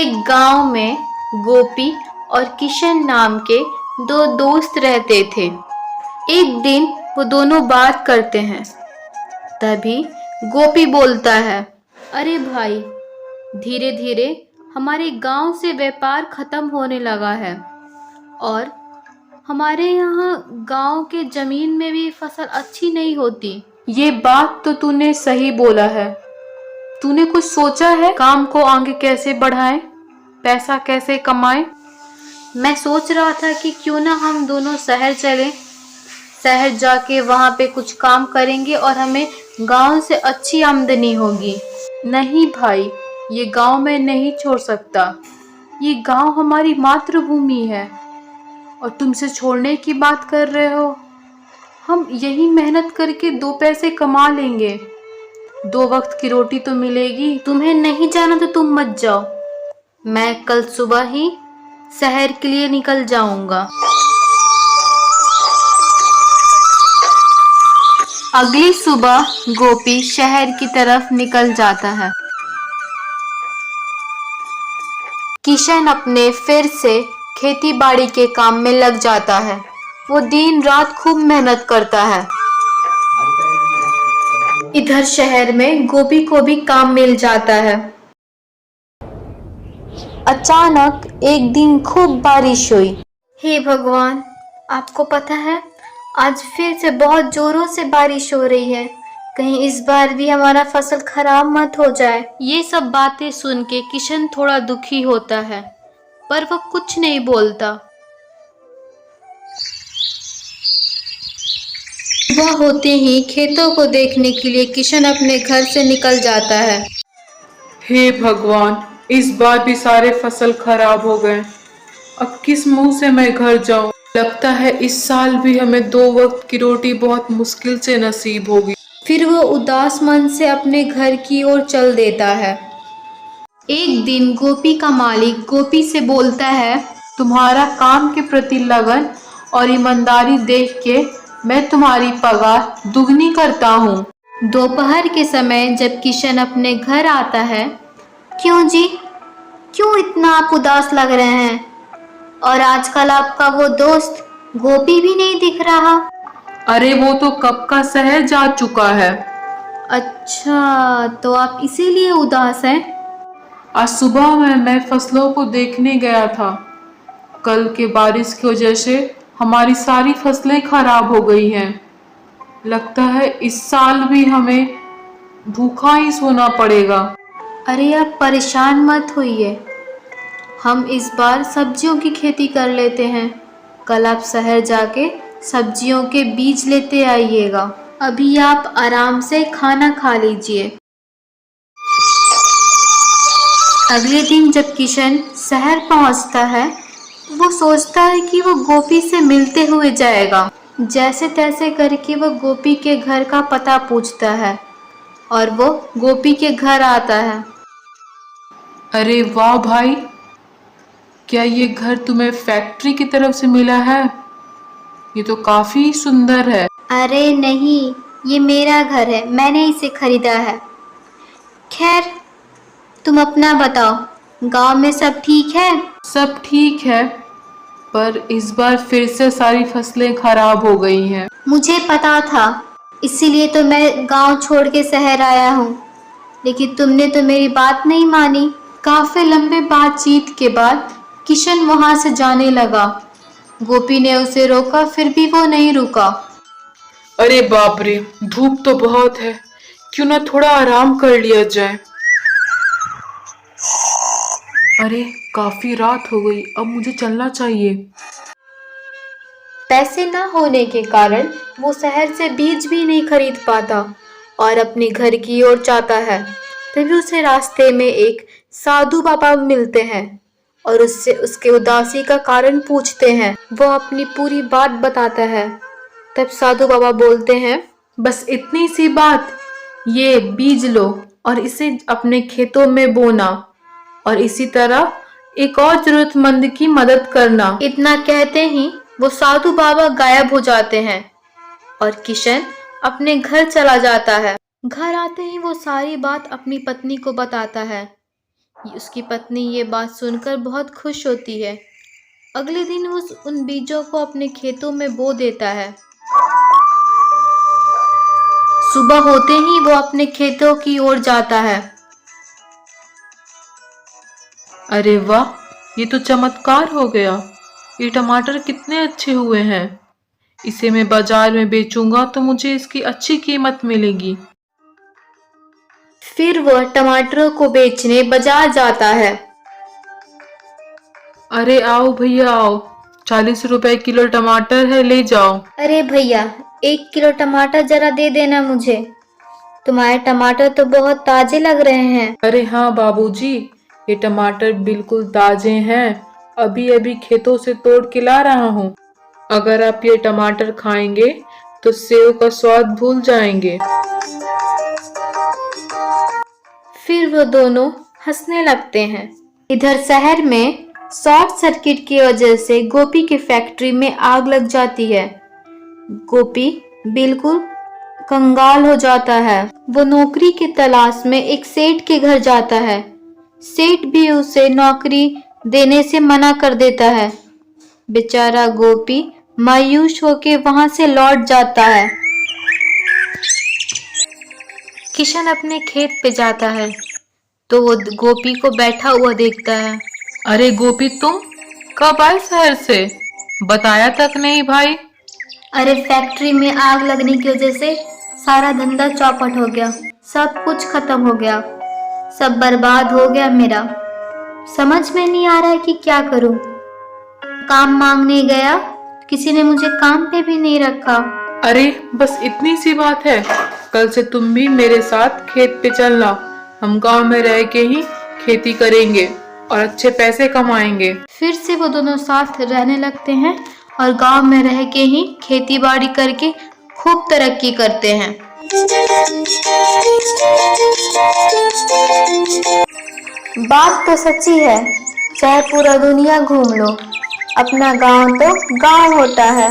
एक गांव में गोपी और किशन नाम के दो दोस्त रहते थे। एक दिन वो दोनों बात करते हैं। तभी गोपी बोलता है, अरे भाई, धीरे धीरे हमारे गांव से व्यापार खत्म होने लगा है और हमारे यहाँ गांव के जमीन में भी फसल अच्छी नहीं होती। ये बात तो तूने सही बोला है। तूने कुछ सोचा है काम को आगे कैसे बढ़ाएं, पैसा कैसे कमाएं? मैं सोच रहा था कि क्यों ना हम दोनों शहर चलें। शहर जाके वहाँ पे कुछ काम करेंगे और हमें गांव से अच्छी आमदनी होगी। नहीं भाई, ये गांव मैं नहीं छोड़ सकता। ये गांव हमारी मातृभूमि है और तुमसे छोड़ने की बात कर रहे हो। हम यही मेहनत करके दो पैसे कमा लेंगे, 2 वक्त की रोटी तो मिलेगी। तुम्हें नहीं जाना तो तुम मत जाओ, मैं कल सुबह ही शहर के लिए निकल जाऊंगा। अगली सुबह गोपी शहर की तरफ निकल जाता है। किशन अपने फिर से खेती बाड़ी के काम में लग जाता है। वो दिन रात खूब मेहनत करता है। इधर शहर में गोपी को भी काम मिल जाता है। अचानक एक दिन खूब बारिश हुई। हे भगवान, आपको पता है आज फिर से बहुत जोरों से बारिश हो रही है। कहीं इस बार भी हमारा फसल खराब मत हो जाए। ये सब बातें सुन के किशन थोड़ा दुखी होता है, पर वो कुछ नहीं बोलता। सुबह होते ही खेतों को देखने के लिए किशन अपने घर से निकल जाता है। हे भगवान, इस बार भी सारे फसल खराब हो गए। अब किस मुंह से मैं घर जाऊं? लगता है इस साल भी हमें 2 वक्त की रोटी बहुत मुश्किल से नसीब होगी। फिर वो उदास मन से अपने घर की ओर चल देता है। एक दिन गोपी का मालिक गोपी से बोलता है, तुम्हारा काम के प्रति लगन और ईमानदारी देख के मैं तुम्हारी पगार दुगनी करता हूँ। दोपहर के समय जब किशन अपने घर आता है, क्यों जी, क्यों इतना आप उदास लग रहे हैं? और आजकल आपका वो दोस्त गोपी भी नहीं दिख रहा। अरे वो तो कब का शहर जा चुका है। अच्छा, तो आप इसीलिए उदास हैं? आज सुबह में मैं फसलों को देखने गया था। कल के बारिश की वजह से हमारी सारी फसलें खराब हो गई हैं। लगता है इस साल भी हमें भूखा ही सोना पड़ेगा। अरे आप परेशान मत होइए, हम इस बार सब्जियों की खेती कर लेते हैं। कल आप शहर जाके सब्जियों के बीज लेते आइएगा। अभी आप आराम से खाना खा लीजिए। अगले दिन जब किशन शहर पहुंचता है, वो सोचता है कि वो गोपी से मिलते हुए जाएगा। जैसे तैसे करके वो गोपी के घर का पता पूछता है और वो गोपी के घर आता है। अरे वाह भाई, क्या ये घर तुम्हें फैक्ट्री की तरफ से मिला है? ये तो काफी सुंदर है। अरे नहीं, ये मेरा घर है, मैंने इसे खरीदा है। खैर, तुम अपना बताओ, गांव में सब ठीक है? सब ठीक है, पर इस बार फिर से सारी फसलें खराब हो गई हैं। मुझे पता था, इसीलिए तो मैं गांव छोड़ के शहर आया हूँ। लेकिन तुमने तो मेरी बात नहीं मानी। काफी लंबे बातचीत के बाद किशन वहां से जाने लगा। गोपी ने उसे रोका, फिर भी वो नहीं रुका। अरे बाप रे, धूप तो बहुत है, क्यों ना थोड़ा आराम कर लिया जाए। अरे काफी रात हो गई, अब मुझे चलना चाहिए। पैसे न होने के कारण वो शहर से बीज भी नहीं खरीद पाता और अपने घर की ओर जाता है। तभी उसे रास्ते में एक साधु बाबा मिलते हैं और उससे उसके उदासी का कारण पूछते हैं। वो अपनी पूरी बात बताता है। तब साधु बाबा बोलते हैं, बस इतनी सी बात, ये बीज लो और इसे अपने खेतों में बोना और इसी तरह एक और जरूरतमंद की मदद करना। इतना कहते ही वो साधु बाबा गायब हो जाते हैं और किशन अपने घर चला जाता है। घर आते ही वो सारी बात अपनी पत्नी को बताता है। उसकी पत्नी ये बात सुनकर बहुत खुश होती है। अगले दिन वो उन बीजों को अपने खेतों में बो देता है। सुबह होते ही वो अपने खेतों की ओर जाता है। अरे वाह, ये तो चमत्कार हो गया। ये टमाटर कितने अच्छे हुए हैं। इसे मैं बाजार में बेचूंगा तो मुझे इसकी अच्छी कीमत मिलेगी। फिर वह टमाटरों को बेचने बाजार जाता है। अरे आओ भैया आओ, 40 रुपए किलो टमाटर है, ले जाओ। अरे भैया, 1 किलो टमाटर जरा दे देना मुझे। तुम्हारे टमाटर तो बहुत ताजे लग रहे हैं। अरे हाँ बाबूजी, ये टमाटर बिल्कुल ताजे हैं। अभी अभी खेतों से तोड़ के ला रहा हूँ। अगर आप ये टमाटर खाएंगे तो सेव का स्वाद भूल जाएंगे। फिर वो दोनों हंसने लगते हैं। इधर शहर में शॉर्ट सर्किट की वजह से गोपी की फैक्ट्री में आग लग जाती है। गोपी बिल्कुल कंगाल हो जाता है। वो नौकरी की तलाश में एक सेठ के घर जाता है। सेठ भी उसे नौकरी देने से मना कर देता है। बेचारा गोपी मायूस होके वहां से लौट जाता है। किशन अपने खेत पे जाता है तो वो गोपी को बैठा हुआ देखता है। अरे गोपी, तुम कब आए शहर से? बताया तक नहीं भाई। अरे फैक्ट्री में आग लगने की वजह से सारा धंधा चौपट हो गया। सब कुछ खत्म हो गया। सब बर्बाद हो गया मेरा। समझ में नहीं आ रहा है कि क्या करूं। काम मांगने गया, किसी ने मुझे काम पे भी नहीं रखा। अरे बस इतनी सी बात है। कल से तुम भी मेरे साथ खेत पे चलना। हम गांव में रह के ही खेती करेंगे और अच्छे पैसे कमाएंगे। फिर से वो दोनों साथ रहने लगते हैं और गांव में रह के ही खेती बाड़ी करके खूब तरक्की करते हैं। बात तो सच्ची है, चाहे पूरा दुनिया घूम लो, अपना गांव तो गांव होता है।